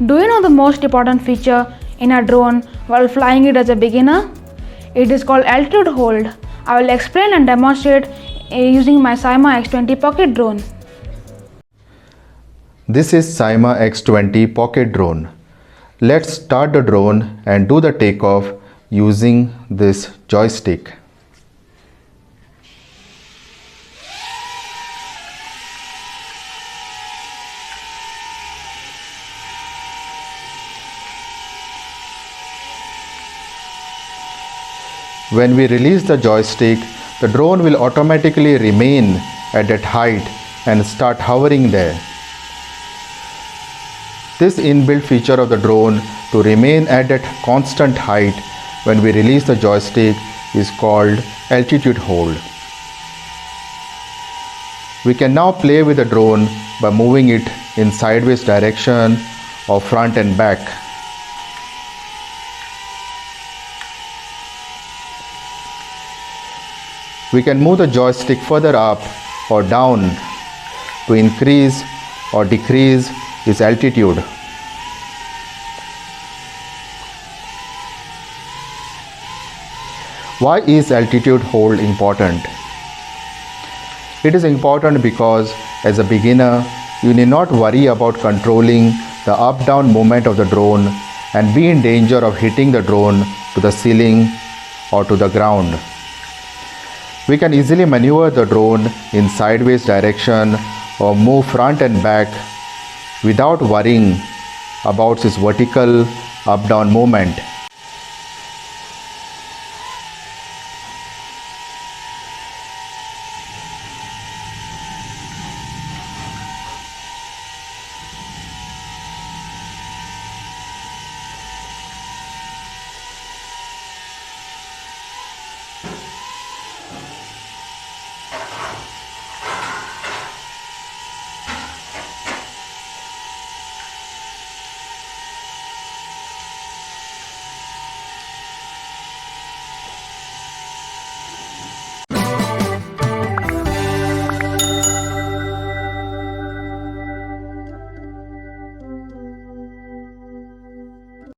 Do you know the most important feature in a drone while flying it as a beginner? It is called altitude hold. I will explain and demonstrate using my Syma X20 pocket drone. This is Syma X20 pocket drone. Let's start the drone and do the takeoff using this joystick. When we release the joystick, the drone will automatically remain at that height and start hovering there. This inbuilt feature of the drone to remain at that constant height when we release the joystick is called altitude hold. We can now play with the drone by moving it in sideways direction or front and back. We can move the joystick further up or down to increase or decrease its altitude. Why is altitude hold important? It is important because as a beginner, you need not worry about controlling the up-down movement of the drone and be in danger of hitting the drone to the ceiling or to the ground. We can easily maneuver the drone in sideways direction or move front and back without worrying about its vertical up-down movement.